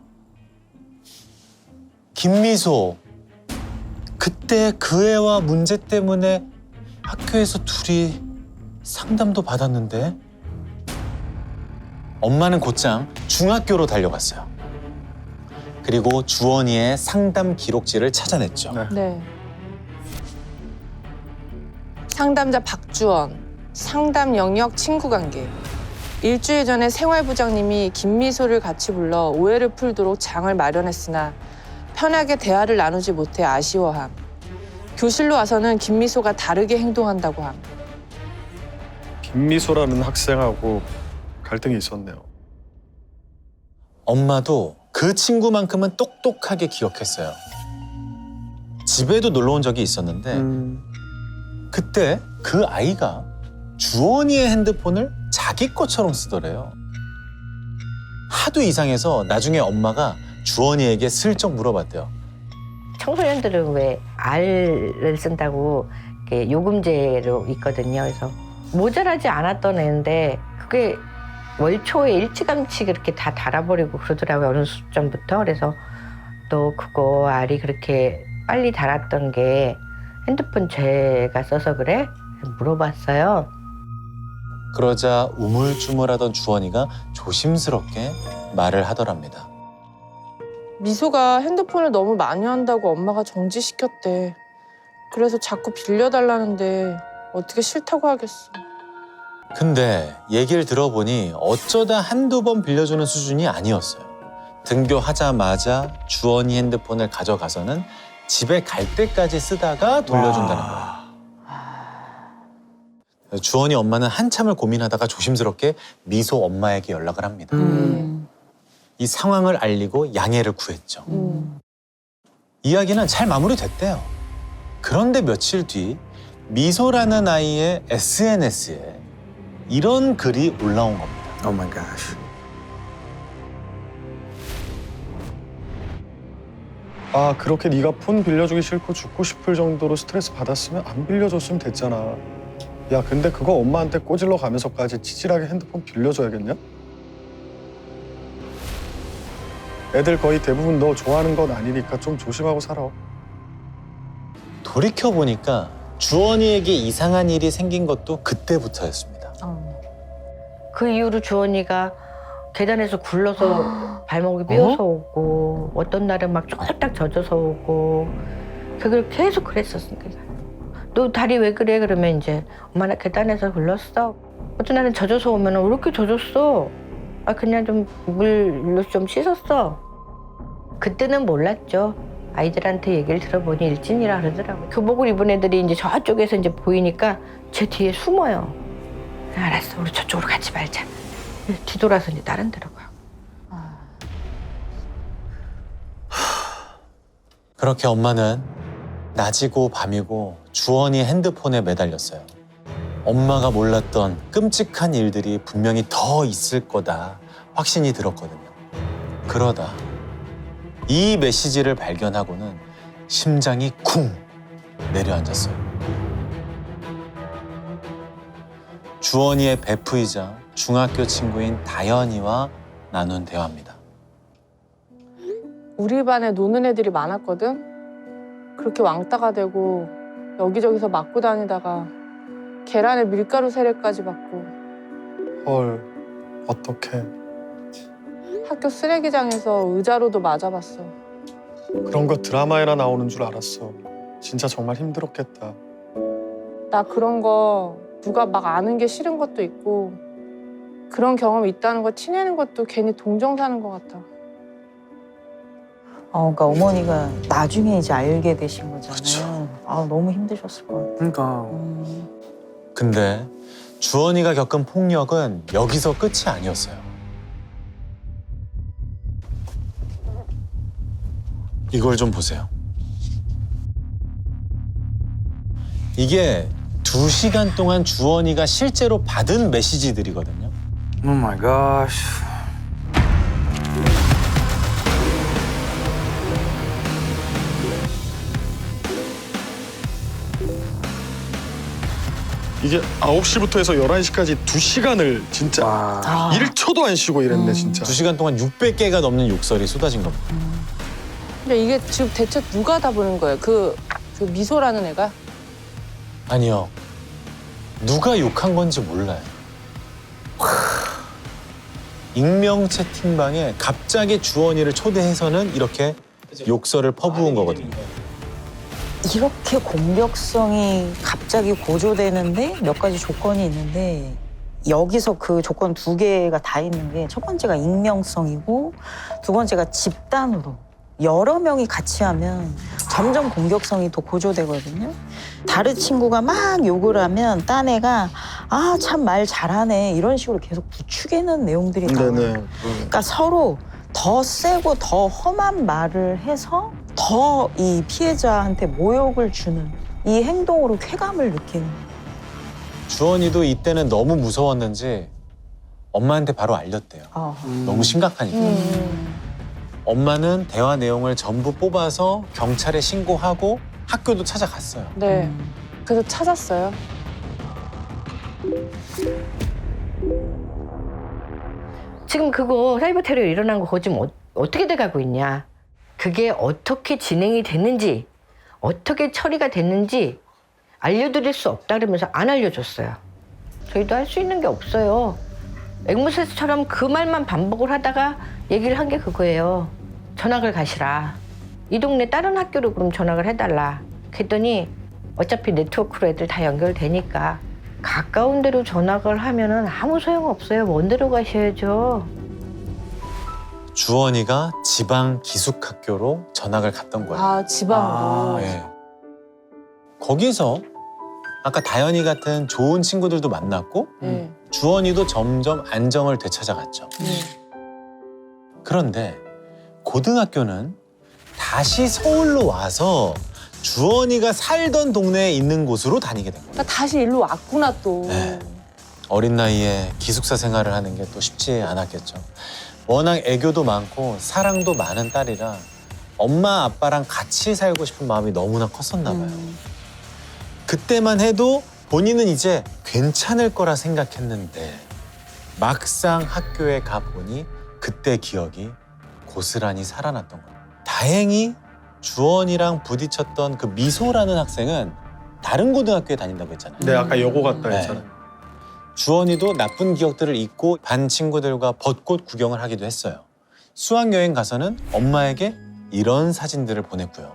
김미소. 그때 그 애와 문제 때문에 학교에서 둘이 상담도 받았는데 엄마는 곧장 중학교로 달려갔어요. 그리고 주원이의 상담 기록지를 찾아냈죠. 네. 네. 상담자 박주원, 상담 영역 친구 관계. 일주일 전에 생활부장님이 김미소를 같이 불러 오해를 풀도록 장을 마련했으나 편하게 대화를 나누지 못해 아쉬워함. 교실로 와서는 김미소가 다르게 행동한다고 함. 김미소라는 학생하고 갈등이 있었네요. 엄마도 그 친구만큼은 똑똑하게 기억했어요. 집에도 놀러 온 적이 있었는데 그때 그 아이가 주원이의 핸드폰을 자기 것처럼 쓰더래요. 하도 이상해서 나중에 엄마가 주원이에게 슬쩍 물어봤대요. 청소년들은 왜 R을 쓴다고 이렇게 요금제로 있거든요. 그래서 모자라지 않았던 애인데 그게 월초에 일찌감치 그렇게 다 달아버리고 그러더라고요. 어느 시점부터. 그래서 또 그거 R이 그렇게 빨리 달았던 게 핸드폰 제가 써서 그래? 물어봤어요. 그러자 우물쭈물하던 주원이가 조심스럽게 말을 하더랍니다. 미소가 핸드폰을 너무 많이 한다고 엄마가 정지시켰대. 그래서 자꾸 빌려달라는데 어떻게 싫다고 하겠어. 근데 얘기를 들어보니 어쩌다 한두 번 빌려주는 수준이 아니었어요. 등교하자마자 주원이 핸드폰을 가져가서는 집에 갈 때까지 쓰다가 돌려준다는 거예요. 주원이 엄마는 한참을 고민하다가 조심스럽게 미소 엄마에게 연락을 합니다. 이 상황을 알리고 양해를 구했죠. 이야기는 잘 마무리됐대요. 그런데 며칠 뒤 미소라는 아이의 SNS에 이런 글이 올라온 겁니다. Oh my gosh. 아, 그렇게 네가 폰 빌려주기 싫고 죽고 싶을 정도로 스트레스 받았으면 안 빌려줬으면 됐잖아. 야, 근데 그거 엄마한테 꼬질러 가면서까지 치질하게 핸드폰 빌려줘야겠냐? 애들 거의 대부분 너 좋아하는 건 아니니까 좀 조심하고 살아. 돌이켜보니까 주원이에게 이상한 일이 생긴 것도 그때부터였습니다. 그 이후로 주원이가 계단에서 굴러서 발목이 삐어서 오고 어떤 날은 막 쫄딱 젖어서 오고 그걸 계속 그랬었으니까. 너 다리 왜 그래? 그러면 이제 엄마 나 계단에서 굴렀어. 어떤 날은 젖어서 오면 왜 이렇게 젖었어? 아 그냥 좀 물로 좀 씻었어. 그때는 몰랐죠. 아이들한테 얘기를 들어보니 일진이라 그러더라고요. 교복을 입은 애들이 이제 저쪽에서 이제 보이니까 제 뒤에 숨어요. 알았어, 우리 저쪽으로 같이 말자. 뒤돌아서 이제 다른 데로 가요. 그렇게 엄마는 낮이고 밤이고 주원이 핸드폰에 매달렸어요. 엄마가 몰랐던 끔찍한 일들이 분명히 더 있을 거다 확신이 들었거든요. 그러다 이 메시지를 발견하고는 심장이 쿵 내려앉았어요. 주원이의 베프이자 중학교 친구인 다현이와 나눈 대화입니다. 우리 반에 노는 애들이 많았거든. 그렇게 왕따가 되고 여기저기서 맞고 다니다가 계란에 밀가루 세례까지 받고 헐, 어떡해. 학교 쓰레기장에서 의자로도 맞아봤어. 그런 거 드라마에나 나오는 줄 알았어. 진짜 정말 힘들었겠다. 나 그런 거 누가 막 아는 게 싫은 것도 있고 그런 경험이 있다는 거 티내는 것도 괜히 동정 사는 것 같아. 그러니까 어머니가 나중에 이제 알게 되신 거잖아요. 그쵸. 너무 힘드셨을 것 같아요. 그러니까 근데 주원이가 겪은 폭력은 여기서 끝이 아니었어요. 이걸 좀 보세요. 이게 2시간 동안 주원이가 실제로 받은 메시지들이거든요. Oh my gosh. 이게 9시부터 해서 11시까지 2시간을 진짜 와. 1초도 안 쉬고 이랬네 진짜. 2시간 동안 600개가 넘는 욕설이 쏟아진 겁니다. 근데 이게 지금 대체 누가 다 보는 거예요? 그 미소라는 애가? 아니요. 누가 욕한 건지 몰라요. 익명 채팅방에 갑자기 주원이를 초대해서는 이렇게 욕설을 퍼부은 거거든요. 이렇게 공격성이 갑자기 고조되는데 몇 가지 조건이 있는데 여기서 그 조건 2개가 다 있는 게 첫 번째가 익명성이고 두 번째가 집단으로 여러 명이 같이 하면 점점 공격성이 더 고조되거든요. 다른 친구가 막 욕을 하면 딴 애가 아, 참 말 잘하네 이런 식으로 계속 부추기는 내용들이 나와요. 네네. 그러니까 서로 더 세고 더 험한 말을 해서 더 이 피해자한테 모욕을 주는 이 행동으로 쾌감을 느끼는 거예요. 주원이도 이때는 너무 무서웠는지 엄마한테 바로 알렸대요. 너무 심각하니까. 엄마는 대화 내용을 전부 뽑아서 경찰에 신고하고 학교도 찾아갔어요. 네. 그래서 찾았어요. 지금 그거 사이버 테러 일어난 거 그거 지금 어떻게 돼가고 있냐. 그게 어떻게 진행이 됐는지 어떻게 처리가 됐는지 알려드릴 수 없다 그러면서 안 알려줬어요. 저희도 할 수 있는 게 없어요. 앵무새처럼 그 말만 반복을 하다가 얘기를 한 게 그거예요. 전학을 가시라. 이 동네 다른 학교로 그럼 전학을 해달라. 그랬더니 어차피 네트워크로 애들 다 연결되니까 가까운 데로 전학을 하면은 아무 소용없어요. 먼 데로 가셔야죠. 주원이가 지방 기숙학교로 전학을 갔던 거예요. 아, 지방으로. 네. 거기서 아까 다현이 같은 좋은 친구들도 만났고 네. 주원이도 점점 안정을 되찾아갔죠. 그런데 고등학교는 다시 서울로 와서 주원이가 살던 동네에 있는 곳으로 다니게 된 거예요. 그러니까 다시 일로 왔구나 또. 네. 어린 나이에 기숙사 생활을 하는 게 또 쉽지 않았겠죠. 워낙 애교도 많고 사랑도 많은 딸이라 엄마 아빠랑 같이 살고 싶은 마음이 너무나 컸었나 봐요. 그때만 해도 본인은 이제 괜찮을 거라 생각했는데 막상 학교에 가보니 그때 기억이 고스란히 살아났던 거예요. 다행히 주원이랑 부딪혔던 그 미소라는 학생은 다른 고등학교에 다닌다고 했잖아요. 네, 아까 여고 갔다 네. 했잖아요. 주원이도 나쁜 기억들을 잊고 반 친구들과 벚꽃 구경을 하기도 했어요. 수학여행 가서는 엄마에게 이런 사진들을 보냈고요.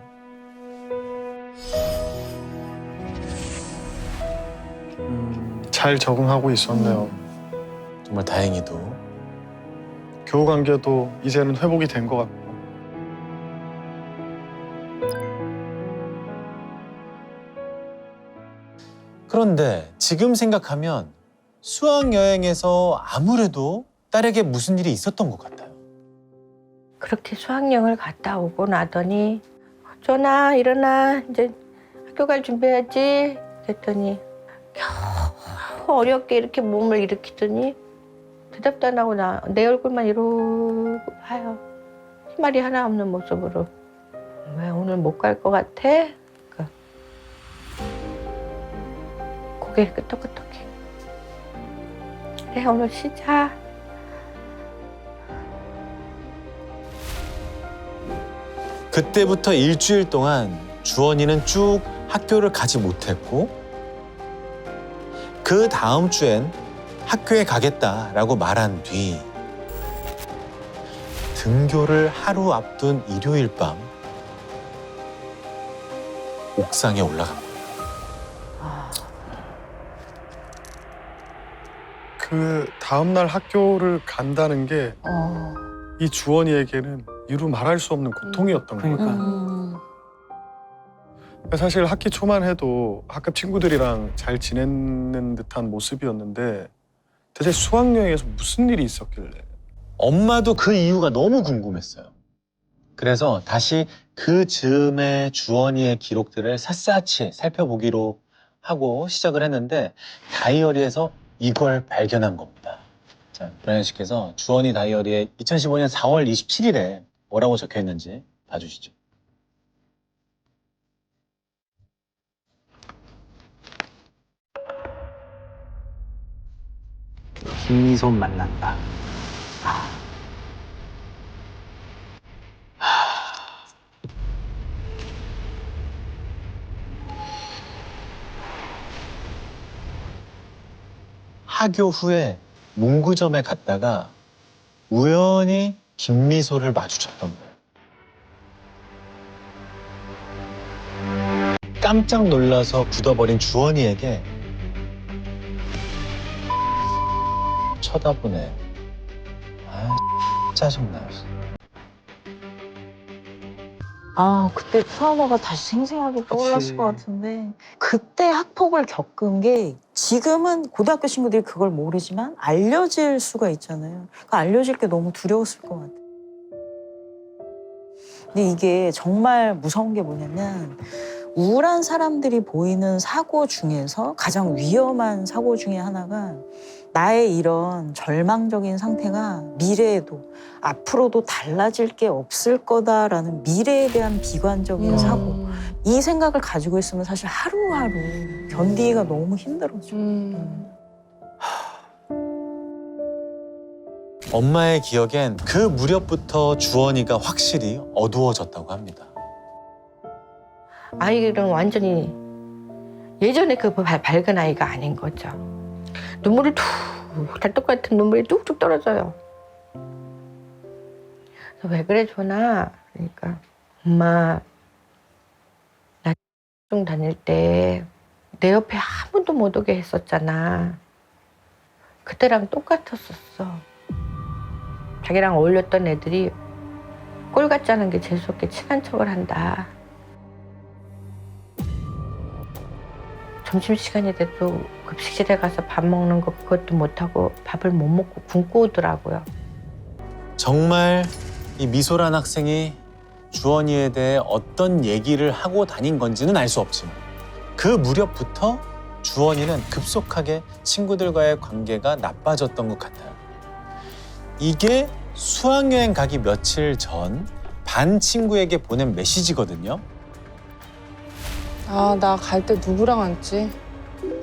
잘 적응하고 있었네요. 정말 다행히도. 교우 관계도 이제는 회복이 된 것 같고. 그런데 지금 생각하면 수학여행에서 아무래도 딸에게 무슨 일이 있었던 것 같아요. 그렇게 수학여행을 갔다 오고 나더니 전아 일어나 이제 학교 갈 준비해야지 그랬더니 겨우 어렵게 이렇게 몸을 일으키더니 대답도 안 하고 내 얼굴만 이러고 봐요. 말이 하나 없는 모습으로. 왜 오늘 못 갈 것 같아? 고개를 끄덕끄덕해. 그래 오늘 쉬자. 그때부터 일주일 동안 주원이는 쭉 학교를 가지 못했고 그 다음 주엔 학교에 가겠다라고 말한 뒤 등교를 하루 앞둔 일요일 밤 옥상에 올라간 거예요. 그 다음날 학교를 간다는 게 이 주원이에게는 이루 말할 수 없는 고통이었던 거예요. 그러니까. 사실 학기 초만 해도 학급 친구들이랑 잘 지내는 듯한 모습이었는데 대체 수학여행에서 무슨 일이 있었길래. 엄마도 그 이유가 너무 궁금했어요. 그래서 다시 그 즈음의 주원이의 기록들을 샅샅이 살펴보기로 하고 시작을 했는데 다이어리에서 이걸 발견한 겁니다. 자, 브라이언 씨께서 주원이 다이어리에 2015년 4월 27일에 뭐라고 적혀 있는지 봐주시죠. 김미소 만난다. 하교 후에 문구점에 갔다가 우연히 김미소를 마주쳤던 거예요. 깜짝 놀라서 굳어버린 주원이에게 쳐다보네. 아, 짜증나요. 아, 그때 트라우마가 다시 생생하게 떠올랐을 그치. 것 같은데 그때 학폭을 겪은 게 지금은 고등학교 친구들이 그걸 모르지만 알려질 수가 있잖아요. 그 알려질 게 너무 두려웠을 것 같아요. 근데 이게 정말 무서운 게 뭐냐면 우울한 사람들이 보이는 사고 중에서 가장 위험한 사고 중에 하나가 나의 이런 절망적인 상태가 미래에도 앞으로도 달라질 게 없을 거다라는 미래에 대한 비관적인 사고. 이 생각을 가지고 있으면 사실 하루하루 견디기가 너무 힘들어져. 엄마의 기억엔 그 무렵부터 주원이가 확실히 어두워졌다고 합니다. 아이는 완전히 예전에 그 밝은 아이가 아닌 거죠. 눈물을 다 똑같은 눈물이 뚝뚝 떨어져요. 그래서 왜 그래 조나? 그러니까 엄마 나 중 다닐 때 내 옆에 아무도 못 오게 했었잖아. 그때랑 똑같았었어. 자기랑 어울렸던 애들이 꼴 같지 않은 게 재수없게 친한 척을 한다. 점심시간이 돼도 급식실에 가서 밥 먹는 거 그것도 못하고 밥을 못 먹고 굶고 오더라고요. 정말 이 미소란 학생이 주원이에 대해 어떤 얘기를 하고 다닌 건지는 알 수 없지만 그 무렵부터 주원이는 급속하게 친구들과의 관계가 나빠졌던 것 같아요. 이게 수학여행 가기 며칠 전 반 친구에게 보낸 메시지거든요. 아, 나 갈 때 누구랑 앉지?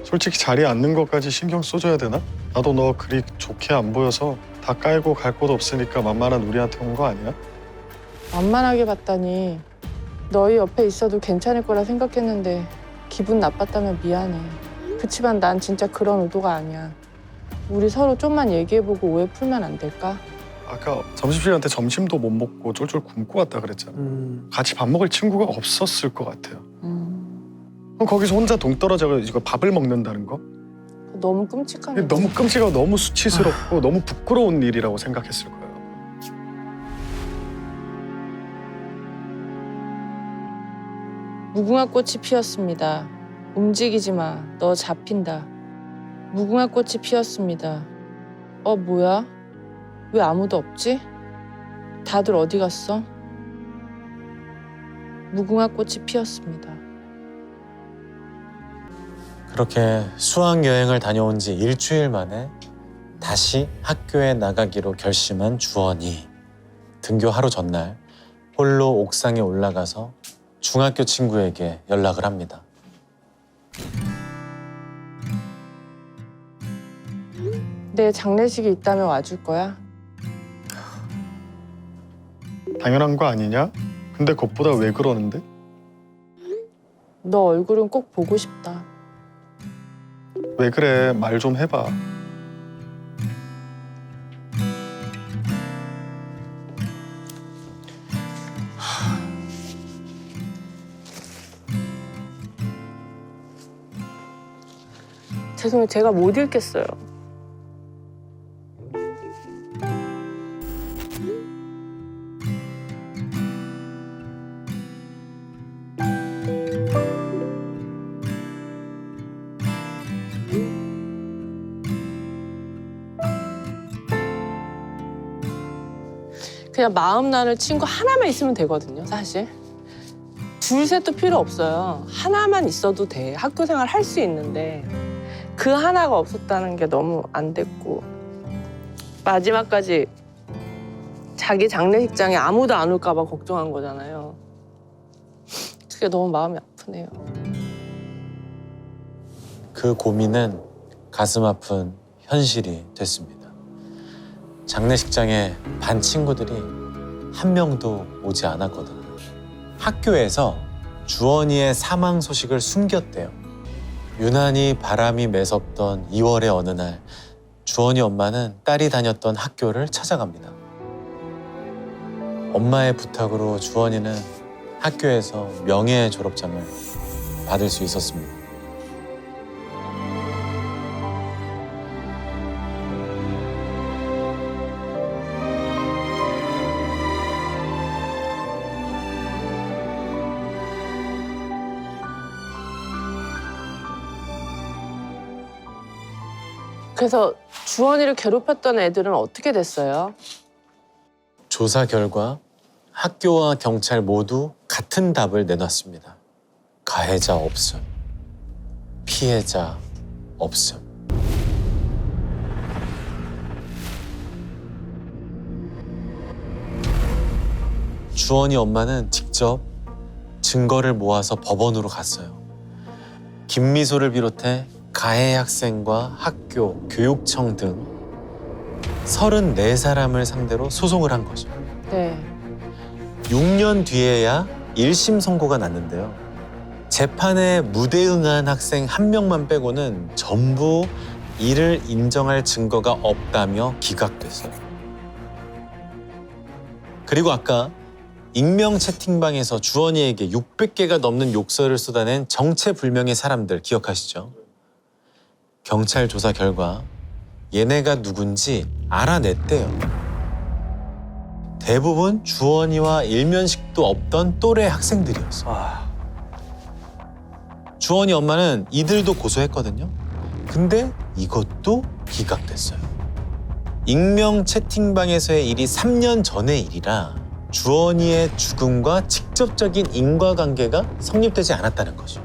솔직히 자리에 앉는 것까지 신경 써줘야 되나? 나도 너 그리 좋게 안 보여서 다 깔고 갈 곳 없으니까 만만한 우리한테 온 거 아니야? 만만하게 봤다니. 너희 옆에 있어도 괜찮을 거라 생각했는데 기분 나빴다면 미안해. 그치만 난 진짜 그런 의도가 아니야. 우리 서로 좀만 얘기해보고 오해 풀면 안 될까? 아까 점심시간 때 점심도 못 먹고 쫄쫄 굶고 왔다 그랬잖아. 같이 밥 먹을 친구가 없었을 것 같아요. 그럼 거기서 혼자 동떨어져 이거 밥을 먹는다는 거? 너무 끔찍하네. 너무 끔찍하고 너무 수치스럽고 너무 부끄러운 일이라고 생각했을 거예요. 무궁화 꽃이 피었습니다. 움직이지 마. 너 잡힌다. 무궁화 꽃이 피었습니다. 뭐야? 왜 아무도 없지? 다들 어디 갔어? 무궁화 꽃이 피었습니다. 그렇게 수학여행을 다녀온 지 일주일 만에 다시 학교에 나가기로 결심한 주원이 등교 하루 전날 홀로 옥상에 올라가서 중학교 친구에게 연락을 합니다. 내 장례식이 있다면 와줄 거야? 당연한 거 아니냐? 근데 그것보다 왜 그러는데? 너 얼굴은 꼭 보고 싶다. 왜 그래? 말 좀 해봐. 죄송해요. 제가 못 읽겠어요. 그냥 마음 나눌 친구 하나만 있으면 되거든요, 사실. 둘, 셋도 필요 없어요. 하나만 있어도 돼. 학교 생활 할 수 있는데 그 하나가 없었다는 게 너무 안 됐고 마지막까지 자기 장례식장에 아무도 안 올까 봐 걱정한 거잖아요. 그게 너무 마음이 아프네요. 그 고민은 가슴 아픈 현실이 됐습니다. 장례식장에 반 친구들이 한 명도 오지 않았거든요. 학교에서 주원이의 사망 소식을 숨겼대요. 유난히 바람이 매섭던 2월의 어느 날 주원이 엄마는 딸이 다녔던 학교를 찾아갑니다. 엄마의 부탁으로 주원이는 학교에서 명예 졸업장을 받을 수 있었습니다. 그래서 주원이를 괴롭혔던 애들은 어떻게 됐어요? 조사 결과 학교와 경찰 모두 같은 답을 내놨습니다. 가해자 없음, 피해자 없음. 주원이 엄마는 직접 증거를 모아서 법원으로 갔어요. 김미소를 비롯해 가해 학생과 학교, 교육청 등 34사람을 상대로 소송을 한 거죠. 네. 6년 뒤에야 1심 선고가 났는데요. 재판에 무대응한 학생 한 명만 빼고는 전부 이를 인정할 증거가 없다며 기각됐어요. 그리고 아까 익명 채팅방에서 주원이에게 600개가 넘는 욕설을 쏟아낸 정체불명의 사람들 기억하시죠? 경찰 조사 결과 얘네가 누군지 알아냈대요. 대부분 주원이와 일면식도 없던 또래 학생들이었어. 주원이 엄마는 이들도 고소했거든요. 근데 이것도 기각됐어요. 익명 채팅방에서의 일이 3년 전의 일이라 주원이의 죽음과 직접적인 인과관계가 성립되지 않았다는 거죠.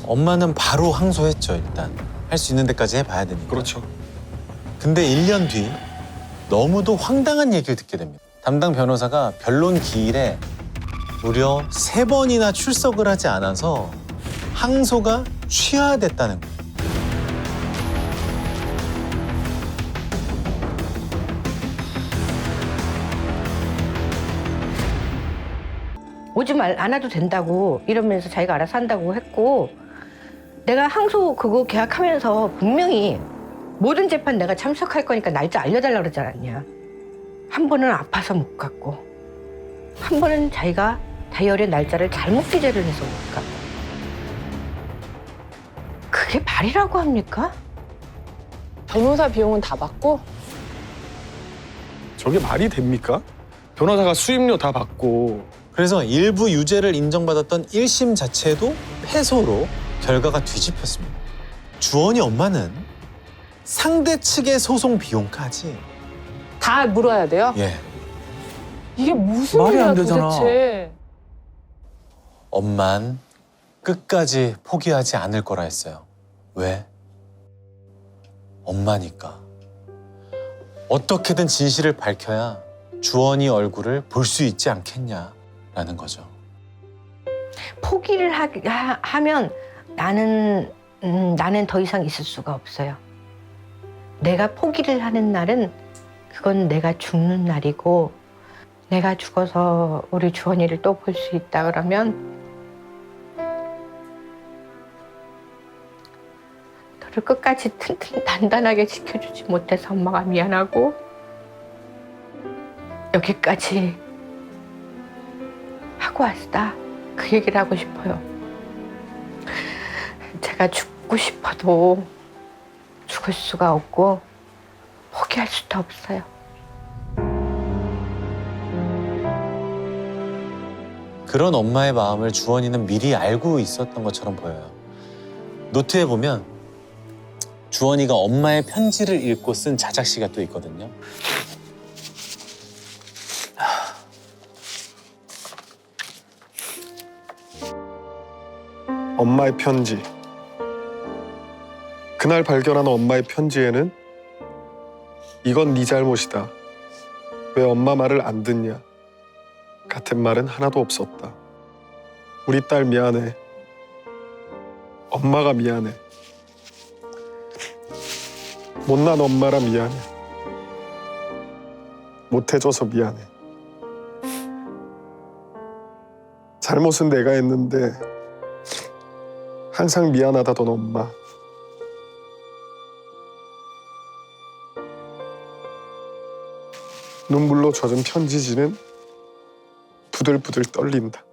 엄마는 바로 항소했죠, 일단. 할 수 있는 데까지 해봐야 되니까. 그렇죠. 근데 1년 뒤 너무도 황당한 얘기를 듣게 됩니다. 담당 변호사가 변론 기일에 무려 3번이나 출석을 하지 않아서 항소가 취하됐다는 거예요. 오지 안 와도 된다고 이러면서 자기가 알아서 한다고 했고, 내가 항소 그거 계약하면서 분명히 모든 재판 내가 참석할 거니까 날짜 알려달라고 그러지 않았냐. 한 번은 아파서 못 갔고, 한 번은 자기가 다이어리 날짜를 잘못 기재를 해서 못 갔고. 그게 말이라고 합니까? 변호사 비용은 다 받고? 저게 말이 됩니까? 변호사가 수임료 다 받고. 그래서 일부 유죄를 인정받았던 1심 자체도 패소로 결과가 뒤집혔습니다. 주원이 엄마는 상대 측의 소송 비용까지 다 물어야 돼요? 예, 이게 무슨 말이 일이야 안 되잖아. 도대체. 엄만 끝까지 포기하지 않을 거라 했어요. 왜? 엄마니까. 어떻게든 진실을 밝혀야 주원이 얼굴을 볼 수 있지 않겠냐라는 거죠. 포기를 하면 나는 더 이상 있을 수가 없어요. 내가 포기를 하는 날은 그건 내가 죽는 날이고, 내가 죽어서 우리 주원이를 또 볼 수 있다 그러면 너를 끝까지 튼튼 단단하게 지켜주지 못해서 엄마가 미안하고, 여기까지 하고 왔다, 그 얘기를 하고 싶어요. 제가 죽고 싶어도 죽을 수가 없고 포기할 수도 없어요. 그런 엄마의 마음을 주원이는 미리 알고 있었던 것처럼 보여요. 노트에 보면 주원이가 엄마의 편지를 읽고 쓴 자작시가 또 있거든요. 엄마의 편지. 그날 발견한 엄마의 편지에는 이건 네 잘못이다. 왜 엄마 말을 안 듣냐. 같은 말은 하나도 없었다. 우리 딸 미안해. 엄마가 미안해. 못난 엄마라 미안해. 못해줘서 미안해. 잘못은 내가 했는데 항상 미안하다던 엄마. 눈물로 젖은 편지지는 부들부들 떨린다.